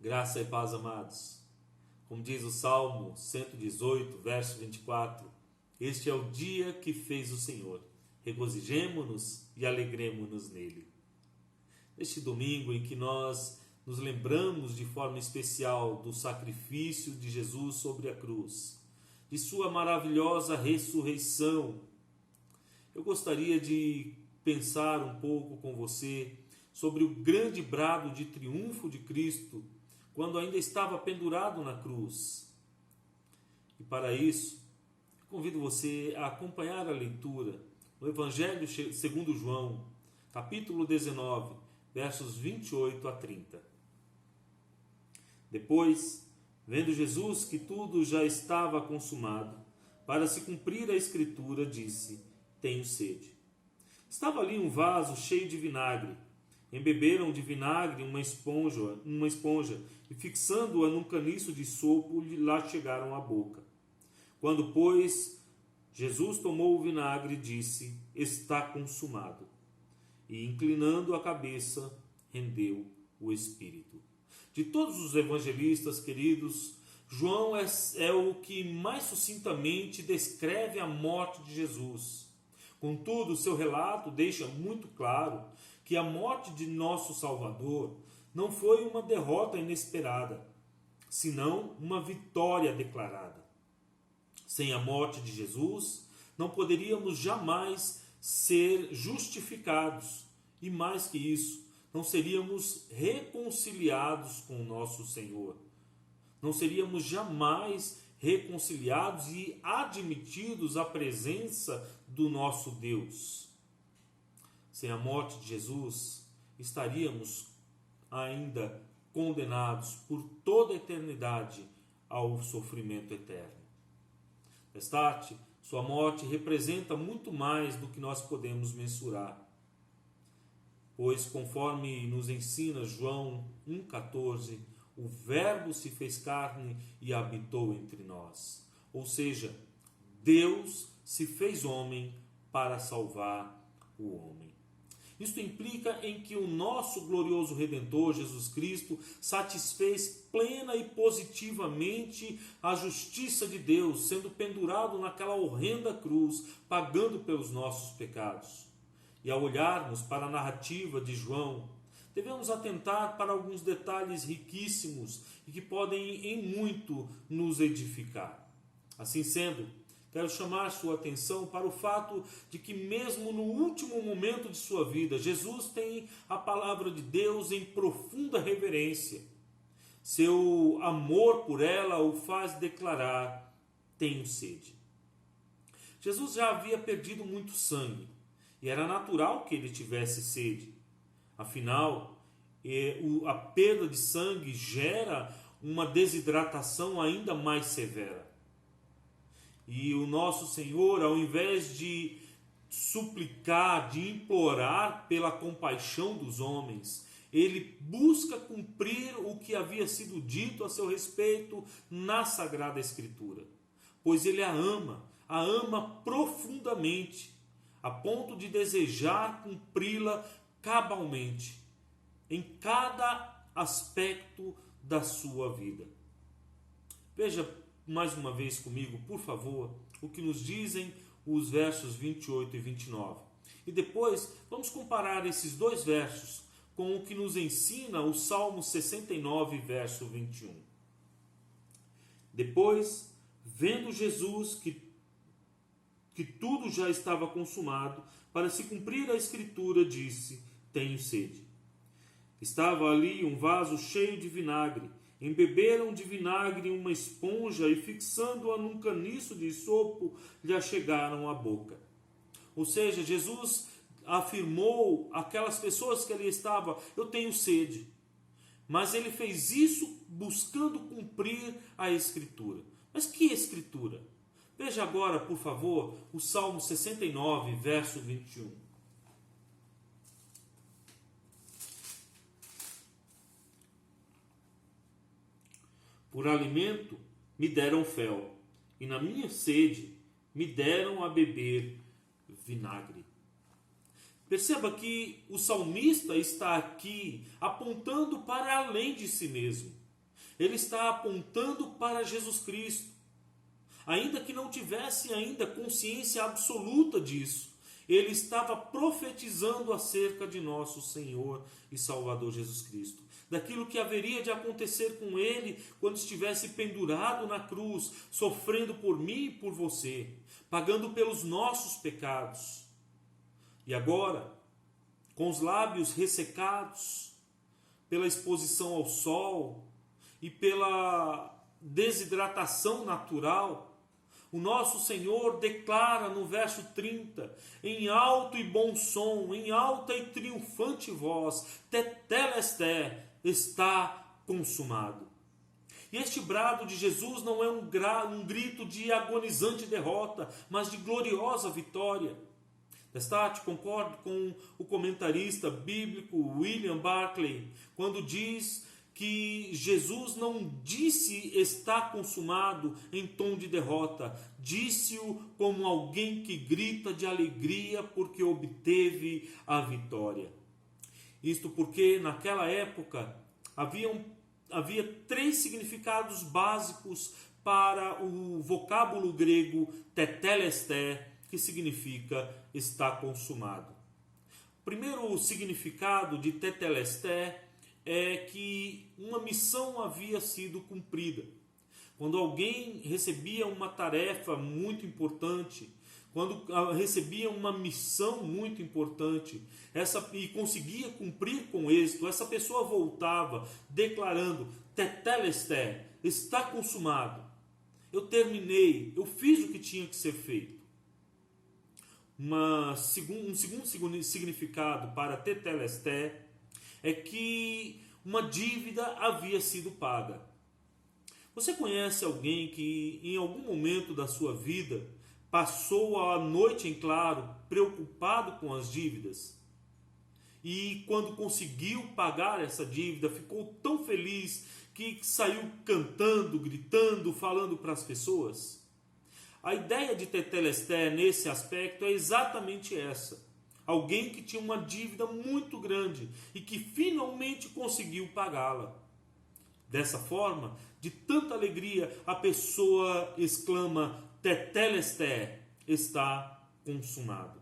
Graça e paz, amados. Como diz o Salmo 118, verso 24, este é o dia que fez o Senhor. Regozijemo-nos e alegremo-nos nele. Neste domingo em que nós nos lembramos de forma especial do sacrifício de Jesus sobre a cruz, de sua maravilhosa ressurreição, eu gostaria de pensar um pouco com você sobre o grande brado de triunfo de Cristo quando ainda estava pendurado na cruz. E para isso, eu convido você a acompanhar a leitura no Evangelho segundo João, capítulo 19, versos 28 a 30. Depois, vendo Jesus que tudo já estava consumado, para se cumprir a Escritura, disse: tenho sede. Estava ali um vaso cheio de vinagre. Embeberam de vinagre uma esponja e, fixando-a num caniço de sopo, lá chegaram à boca. Quando, pois, Jesus tomou o vinagre, disse: está consumado. E, inclinando a cabeça, rendeu o Espírito. De todos os evangelistas, queridos, João é o que mais sucintamente descreve a morte de Jesus. Contudo, seu relato deixa muito claro que a morte de nosso Salvador não foi uma derrota inesperada, senão uma vitória declarada. Sem a morte de Jesus, não poderíamos jamais ser justificados, e mais que isso, não seríamos reconciliados com o nosso Senhor. Não seríamos jamais reconciliados e admitidos à presença do nosso Deus. Sem a morte de Jesus, estaríamos ainda condenados por toda a eternidade ao sofrimento eterno. Destaque, sua morte representa muito mais do que nós podemos mensurar. Pois, conforme nos ensina João 1,14, o Verbo se fez carne e habitou entre nós. Ou seja, Deus se fez homem para salvar o homem. Isto implica em que o nosso glorioso Redentor, Jesus Cristo, satisfez plena e positivamente a justiça de Deus, sendo pendurado naquela horrenda cruz, pagando pelos nossos pecados. E ao olharmos para a narrativa de João, devemos atentar para alguns detalhes riquíssimos e que podem em muito nos edificar. Assim sendo, quero chamar sua atenção para o fato de que mesmo no último momento de sua vida, Jesus tem a palavra de Deus em profunda reverência. Seu amor por ela o faz declarar: tenho sede. Jesus já havia perdido muito sangue e era natural que ele tivesse sede. Afinal, a perda de sangue gera uma desidratação ainda mais severa. E o nosso Senhor, ao invés de suplicar, de implorar pela compaixão dos homens, ele busca cumprir o que havia sido dito a seu respeito na Sagrada Escritura. Pois ele a ama profundamente, a ponto de desejar cumpri-la cabalmente, em cada aspecto da sua vida. Veja mais uma vez comigo, por favor, o que nos dizem os versos 28 e 29. E depois vamos comparar esses dois versos com o que nos ensina o Salmo 69, verso 21. Depois, vendo Jesus que tudo já estava consumado, para se cumprir a Escritura, disse: tenho sede. Estava ali um vaso cheio de vinagre. Embeberam de vinagre uma esponja e, fixando-a num caniço de sopo, lhe achegaram à boca. Ou seja, Jesus afirmou àquelas pessoas que ali estavam: eu tenho sede. Mas ele fez isso buscando cumprir a Escritura. Mas que Escritura? Veja agora, por favor, o Salmo 69, verso 21. Por alimento me deram fel, e na minha sede me deram a beber vinagre. Perceba que o salmista está aqui apontando para além de si mesmo. Ele está apontando para Jesus Cristo. Ainda que não tivesse ainda consciência absoluta disso, ele estava profetizando acerca de nosso Senhor e Salvador Jesus Cristo, daquilo que haveria de acontecer com ele quando estivesse pendurado na cruz, sofrendo por mim e por você, pagando pelos nossos pecados. E agora, com os lábios ressecados pela exposição ao sol e pela desidratação natural, o nosso Senhor declara no verso 30, em alto e bom som, em alta e triunfante voz, tetelesté, está consumado. E este brado de Jesus não é um grito de agonizante derrota, mas de gloriosa vitória. Destate, concordo com o comentarista bíblico William Barclay, quando diz que Jesus não disse está consumado em tom de derrota, disse-o como alguém que grita de alegria porque obteve a vitória. Isto porque naquela época havia 3 significados básicos para o vocábulo grego tetelesté, que significa está consumado. O primeiro significado de tetelesté é que uma missão havia sido cumprida. Quando alguém recebia uma tarefa muito importante, quando recebia uma missão muito importante e conseguia cumprir com êxito, essa pessoa voltava declarando: tetelesté, está consumado. Eu terminei, eu fiz o que tinha que ser feito. Um segundo significado para tetelesté é que uma dívida havia sido paga. Você conhece alguém que em algum momento da sua vida passou a noite em claro preocupado com as dívidas? E quando conseguiu pagar essa dívida, ficou tão feliz que saiu cantando, gritando, falando para as pessoas? A ideia de tetelesté nesse aspecto é exatamente essa. Alguém que tinha uma dívida muito grande e que finalmente conseguiu pagá-la. Dessa forma, de tanta alegria, a pessoa exclama: tetelesté, está consumado.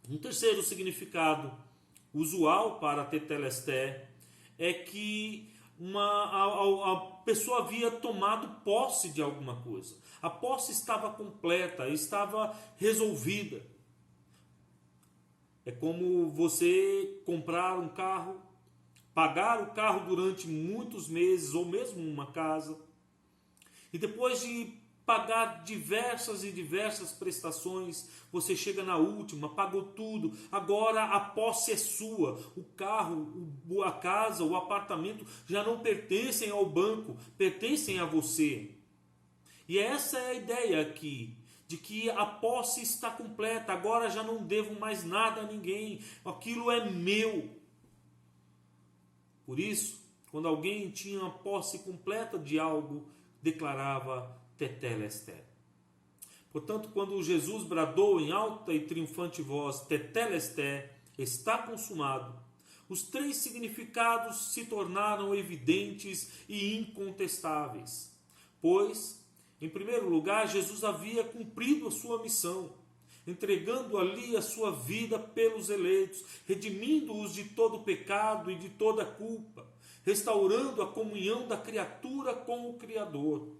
Um terceiro significado usual para tetelesté é que a pessoa havia tomado posse de alguma coisa. A posse estava completa, estava resolvida. É como você comprar um carro, pagar o carro durante muitos meses ou mesmo uma casa, e depois de pagar diversas e diversas prestações, você chega na última, pagou tudo, agora a posse é sua. O carro, a casa, o apartamento já não pertencem ao banco, pertencem a você. E essa é a ideia aqui, de que a posse está completa, agora já não devo mais nada a ninguém, aquilo é meu. Por isso, quando alguém tinha a posse completa de algo, declarava tetelesté. Portanto, quando Jesus bradou em alta e triunfante voz, tetelesté, está consumado, os 3 significados se tornaram evidentes e incontestáveis. Pois, em primeiro lugar, Jesus havia cumprido a sua missão, entregando ali a sua vida pelos eleitos, redimindo-os de todo pecado e de toda culpa, restaurando a comunhão da criatura com o Criador.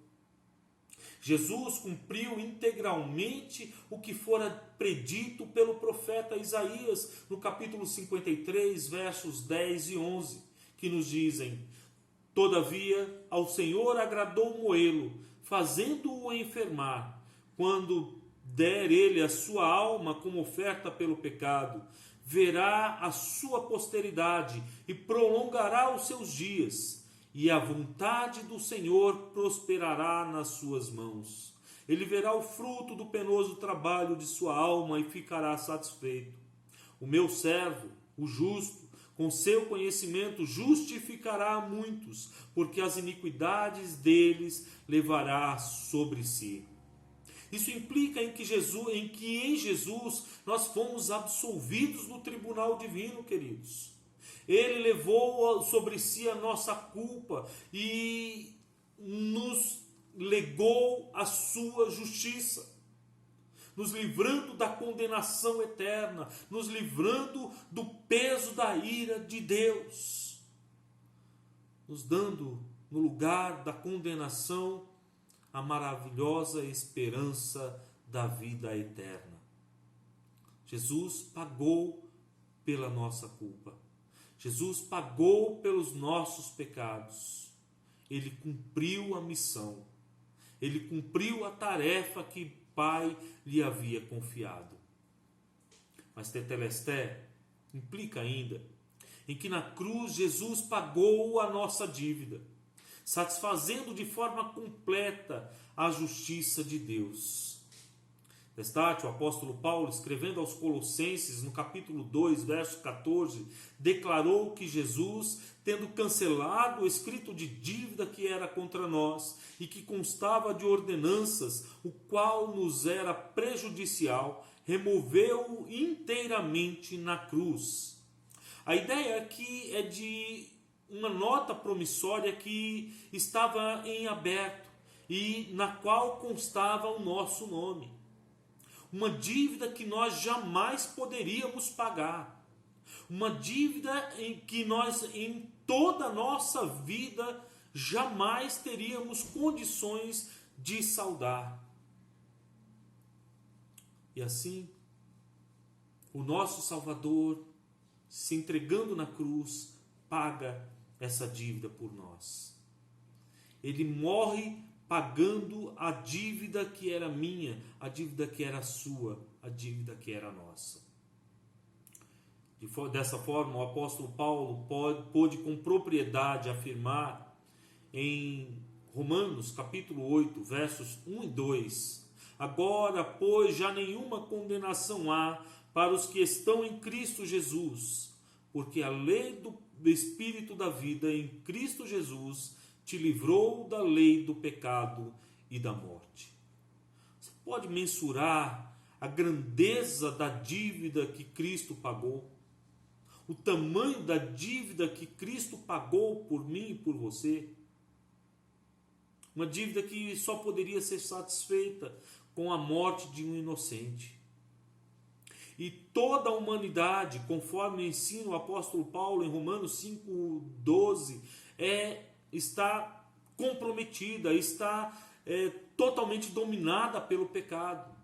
Jesus cumpriu integralmente o que fora predito pelo profeta Isaías, no capítulo 53, versos 10 e 11, que nos dizem: todavia, ao Senhor agradou moê-lo, fazendo-o enfermar, quando der ele a sua alma como oferta pelo pecado, verá a sua posteridade e prolongará os seus dias, e a vontade do Senhor prosperará nas suas mãos. Ele verá o fruto do penoso trabalho de sua alma e ficará satisfeito. O meu servo, o justo, com seu conhecimento justificará a muitos, porque as iniquidades deles levará sobre si. Isso implica em que em Jesus nós fomos absolvidos no tribunal divino, queridos. Ele levou sobre si a nossa culpa e nos legou a sua justiça, nos livrando da condenação eterna, nos livrando do peso da ira de Deus, nos dando no lugar da condenação a maravilhosa esperança da vida eterna. Jesus pagou pela nossa culpa. Jesus pagou pelos nossos pecados. Ele cumpriu a missão. Ele cumpriu a tarefa que o Pai lhe havia confiado. Mas tetelesté implica ainda em que na cruz Jesus pagou a nossa dívida, satisfazendo de forma completa a justiça de Deus. Destaque, o apóstolo Paulo, escrevendo aos Colossenses, no capítulo 2, verso 14, declarou que Jesus, tendo cancelado o escrito de dívida que era contra nós e que constava de ordenanças, o qual nos era prejudicial, removeu-o inteiramente na cruz. A ideia aqui é de uma nota promissória que estava em aberto e na qual constava o nosso nome. Uma dívida que nós jamais poderíamos pagar. Uma dívida em que nós, em toda a nossa vida, jamais teríamos condições de saldar. E assim, o nosso Salvador, se entregando na cruz, paga essa dívida por nós. Ele morre pagando a dívida que era minha, a dívida que era sua, a dívida que era nossa. Dessa forma, o apóstolo Paulo pôde com propriedade afirmar em Romanos capítulo 8, versos 1 e 2: agora, pois, já nenhuma condenação há para os que estão em Cristo Jesus, porque a lei do Espírito da vida em Cristo Jesus te livrou da lei do pecado e da morte. Você pode mensurar a grandeza da dívida que Cristo pagou? O tamanho da dívida que Cristo pagou por mim e por você? Uma dívida que só poderia ser satisfeita com a morte de um inocente. E toda a humanidade, conforme ensina o apóstolo Paulo em Romanos 5,12, está comprometida, está totalmente dominada pelo pecado.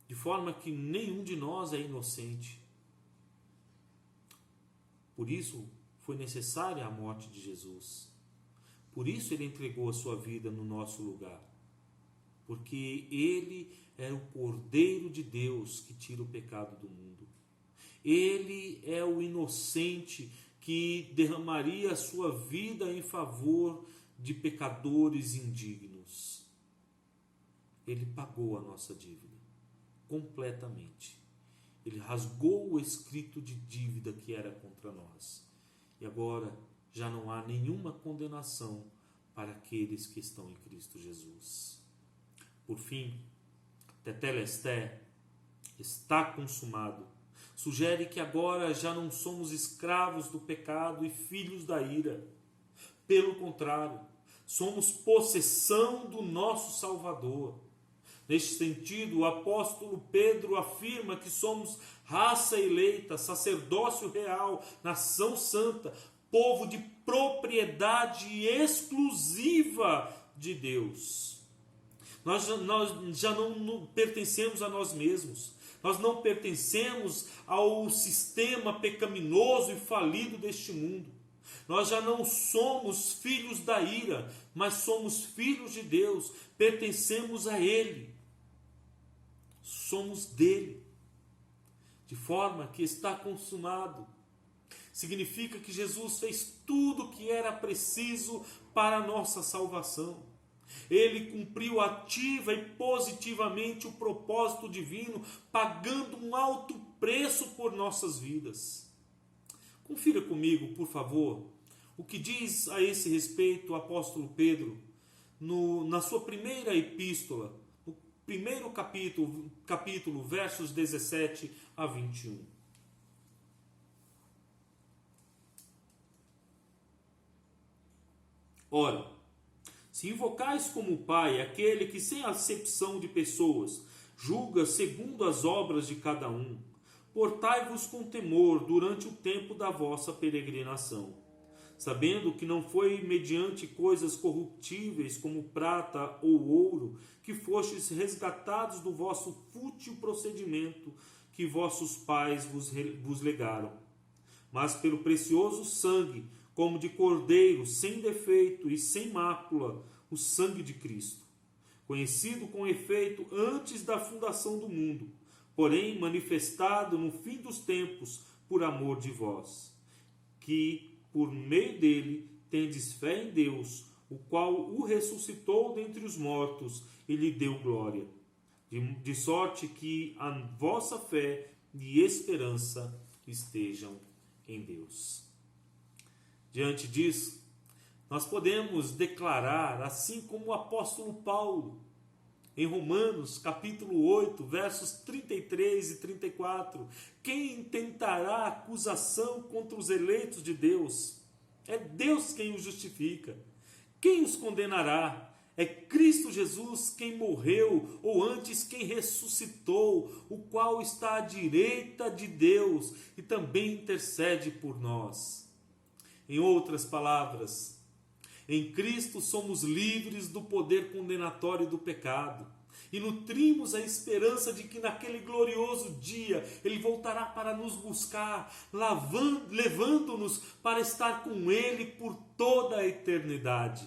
De forma que nenhum de nós é inocente. Por isso foi necessária a morte de Jesus. Por isso ele entregou a sua vida no nosso lugar. Porque ele é o Cordeiro de Deus que tira o pecado do mundo. Ele é o inocente que derramaria a sua vida em favor de pecadores indignos. Ele pagou a nossa dívida completamente. Ele rasgou o escrito de dívida que era contra nós. E agora já não há nenhuma condenação para aqueles que estão em Cristo Jesus. Por fim, tetelesté, está consumado, sugere que agora já não somos escravos do pecado e filhos da ira. Pelo contrário, somos possessão do nosso Salvador. Neste sentido, o apóstolo Pedro afirma que somos raça eleita, sacerdócio real, nação santa, povo de propriedade exclusiva de Deus. Nós já não pertencemos a nós mesmos. Nós não pertencemos ao sistema pecaminoso e falido deste mundo. Nós já não somos filhos da ira, mas somos filhos de Deus. Pertencemos a Ele. Somos dele. De forma que está consumado. Significa que Jesus fez tudo o que era preciso para a nossa salvação. Ele cumpriu ativa e positivamente o propósito divino, pagando um alto preço por nossas vidas. Confira comigo, por favor, o que diz a esse respeito o apóstolo Pedro na sua primeira epístola, no primeiro capítulo, versos 17 a 21. Ora, se invocais como Pai aquele que, sem acepção de pessoas, julga segundo as obras de cada um, portai-vos com temor durante o tempo da vossa peregrinação, sabendo que não foi mediante coisas corruptíveis como prata ou ouro que fostes resgatados do vosso fútil procedimento que vossos pais vos legaram, mas pelo precioso sangue, como de cordeiro, sem defeito e sem mácula, o sangue de Cristo, conhecido com efeito antes da fundação do mundo, porém manifestado no fim dos tempos por amor de vós, que por meio dele tendes fé em Deus, o qual o ressuscitou dentre os mortos e lhe deu glória, de sorte que a vossa fé e esperança estejam em Deus. Diante disso, nós podemos declarar, assim como o apóstolo Paulo, em Romanos capítulo 8, versos 33 e 34, quem intentará acusação contra os eleitos de Deus? É Deus quem os justifica. Quem os condenará? É Cristo Jesus quem morreu, ou antes quem ressuscitou, o qual está à direita de Deus e também intercede por nós. Em outras palavras, em Cristo somos livres do poder condenatório do pecado e nutrimos a esperança de que naquele glorioso dia Ele voltará para nos buscar, levando-nos para estar com Ele por toda a eternidade.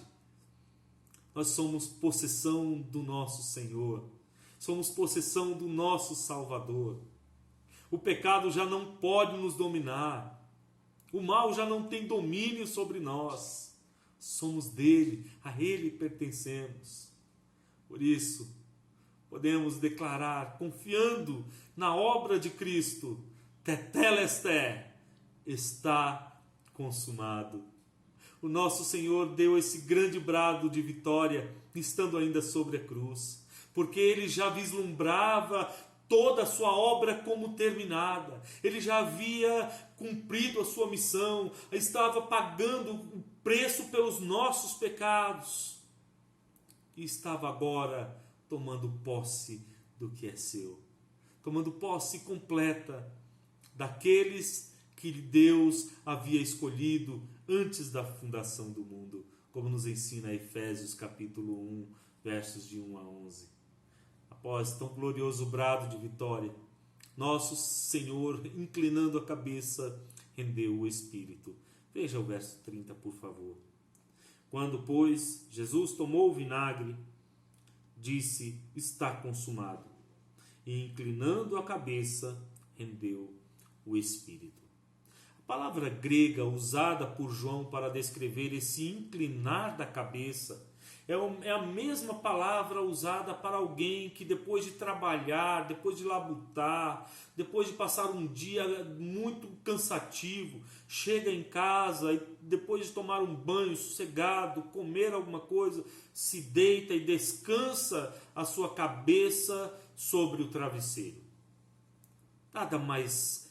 Nós somos possessão do nosso Senhor, somos possessão do nosso Salvador. O pecado já não pode nos dominar, o mal já não tem domínio sobre nós. Somos dele, a ele pertencemos. Por isso, podemos declarar, confiando na obra de Cristo, tetelesté, está consumado. O nosso Senhor deu esse grande brado de vitória, estando ainda sobre a cruz, porque ele já vislumbrava toda a sua obra como terminada. Ele já havia cumprido a sua missão, estava pagando o preço pelos nossos pecados e estava agora tomando posse do que é seu, tomando posse completa daqueles que Deus havia escolhido antes da fundação do mundo, como nos ensina Efésios capítulo 1, versos de 1 a 11. Após tão glorioso brado de vitória, nosso Senhor, inclinando a cabeça, rendeu o Espírito. Veja o verso 30, por favor. Quando, pois, Jesus tomou o vinagre, disse, está consumado. E inclinando a cabeça, rendeu o Espírito. A palavra grega usada por João para descrever esse inclinar da cabeça é a mesma palavra usada para alguém que depois de trabalhar, depois de labutar, depois de passar um dia muito cansativo, chega em casa e depois de tomar um banho sossegado, comer alguma coisa, se deita e descansa a sua cabeça sobre o travesseiro. Nada mais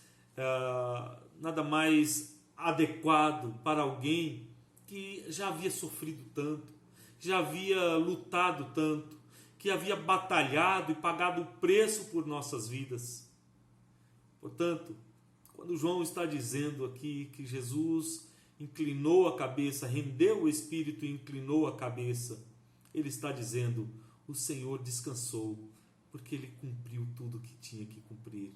adequado para alguém que já havia sofrido tanto, já havia lutado tanto, que havia batalhado e pagado o preço por nossas vidas. Portanto, quando João está dizendo aqui que Jesus inclinou a cabeça, rendeu o Espírito e inclinou a cabeça, ele está dizendo, o Senhor descansou, porque ele cumpriu tudo o que tinha que cumprir.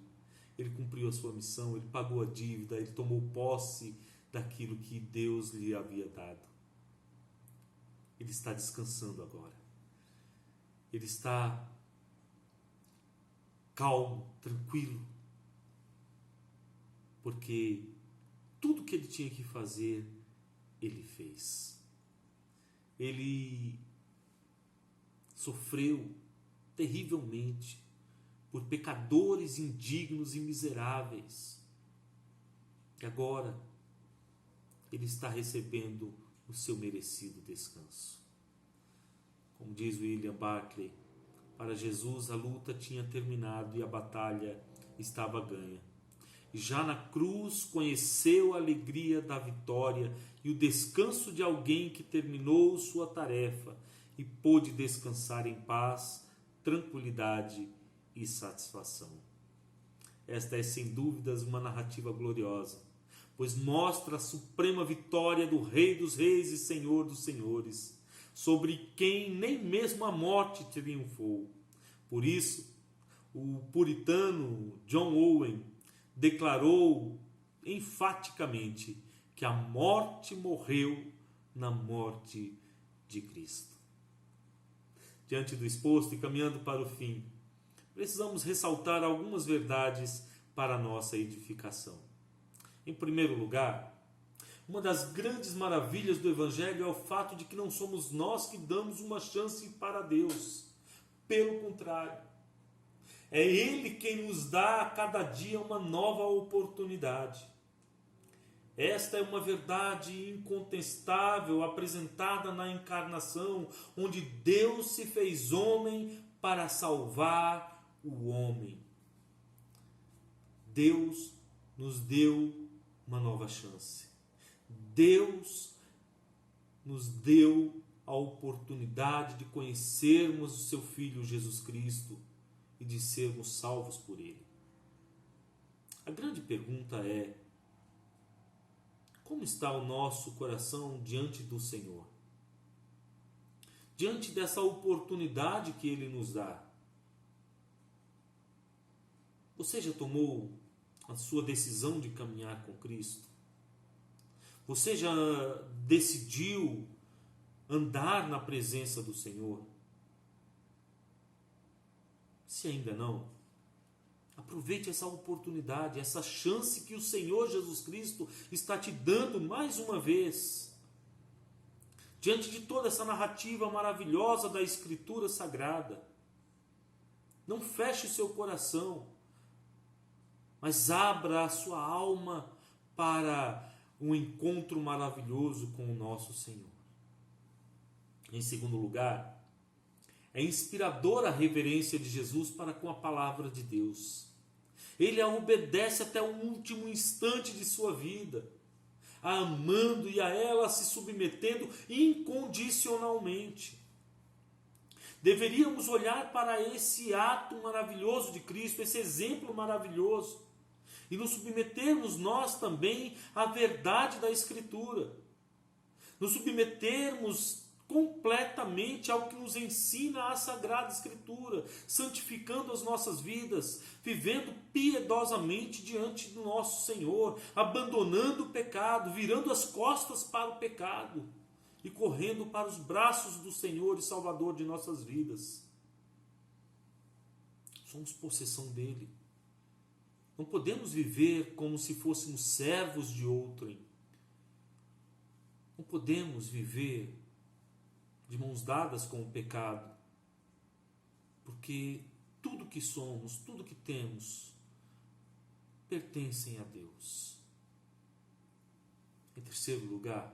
Ele cumpriu a sua missão, ele pagou a dívida, ele tomou posse daquilo que Deus lhe havia dado. Ele está descansando agora. Ele está calmo, tranquilo, porque tudo que ele tinha que fazer, ele fez. Ele sofreu terrivelmente por pecadores indignos e miseráveis. E agora ele está recebendo o seu merecido descanso. Como diz William Barclay, para Jesus a luta tinha terminado e a batalha estava ganha. e já na cruz conheceu a alegria da vitória e o descanso de alguém que terminou sua tarefa e pôde descansar em paz, tranquilidade e satisfação. Esta é sem dúvidas uma narrativa gloriosa, pois mostra a suprema vitória do Rei dos Reis e Senhor dos Senhores, sobre quem nem mesmo a morte triunfou. Por isso, o puritano John Owen declarou enfaticamente que a morte morreu na morte de Cristo. Diante do exposto e caminhando para o fim, precisamos ressaltar algumas verdades para a nossa edificação. Em primeiro lugar, uma das grandes maravilhas do Evangelho é o fato de que não somos nós que damos uma chance para Deus. Pelo contrário, é Ele quem nos dá a cada dia uma nova oportunidade. Esta é uma verdade incontestável apresentada na encarnação, onde Deus se fez homem para salvar o homem. Deus nos deu uma nova chance. Deus nos deu a oportunidade de conhecermos o seu Filho Jesus Cristo e de sermos salvos por Ele. A grande pergunta é: como está o nosso coração diante do Senhor? Diante dessa oportunidade que Ele nos dá. Você já tomou a sua decisão de caminhar com Cristo? Você já decidiu andar na presença do Senhor? Se ainda não, aproveite essa oportunidade, essa chance que o Senhor Jesus Cristo está te dando mais uma vez. Diante de toda essa narrativa maravilhosa da Escritura Sagrada, não feche o seu coração, mas abra a sua alma para um encontro maravilhoso com o nosso Senhor. Em segundo lugar, é inspiradora a reverência de Jesus para com a palavra de Deus. Ele a obedece até o último instante de sua vida, a amando e a ela se submetendo incondicionalmente. Deveríamos olhar para esse ato maravilhoso de Cristo, esse exemplo maravilhoso, e nos submetermos nós também à verdade da Escritura. Nos submetermos completamente ao que nos ensina a Sagrada Escritura, santificando as nossas vidas, vivendo piedosamente diante do nosso Senhor, abandonando o pecado, virando as costas para o pecado e correndo para os braços do Senhor e Salvador de nossas vidas. Somos possessão dele. Não podemos viver como se fôssemos servos de outrem. Não podemos viver de mãos dadas com o pecado, porque tudo que somos, tudo que temos, pertencem a Deus. Em terceiro lugar,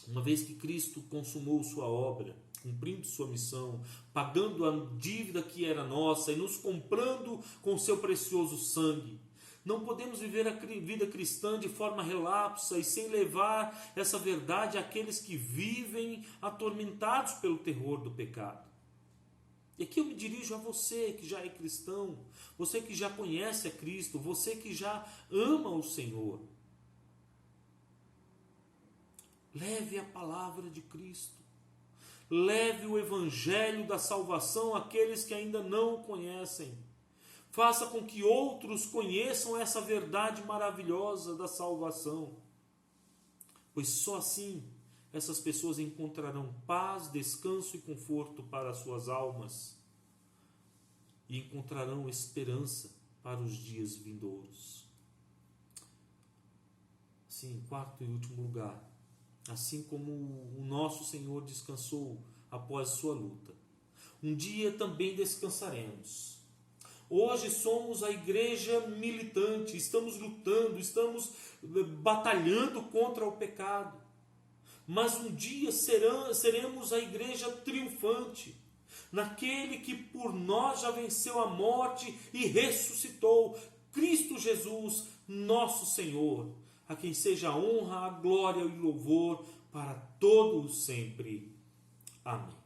uma vez que Cristo consumou sua obra, cumprindo sua missão, pagando a dívida que era nossa e nos comprando com seu precioso sangue, não podemos viver a vida cristã de forma relapsa e sem levar essa verdade àqueles que vivem atormentados pelo terror do pecado. E aqui eu me dirijo a você que já é cristão, você que já conhece a Cristo, você que já ama o Senhor. Leve a palavra de Cristo. Leve o evangelho da salvação àqueles que ainda não o conhecem. Faça com que outros conheçam essa verdade maravilhosa da salvação. Pois só assim essas pessoas encontrarão paz, descanso e conforto para as suas almas. E encontrarão esperança para os dias vindouros. Sim, em quarto e último lugar, assim como o nosso Senhor descansou após sua luta, um dia também descansaremos. Hoje somos a igreja militante, estamos lutando, estamos batalhando contra o pecado. Mas um dia seremos a igreja triunfante, naquele que por nós já venceu a morte e ressuscitou, Cristo Jesus, nosso Senhor, a quem seja a honra, a glória e o louvor para todos sempre. Amém.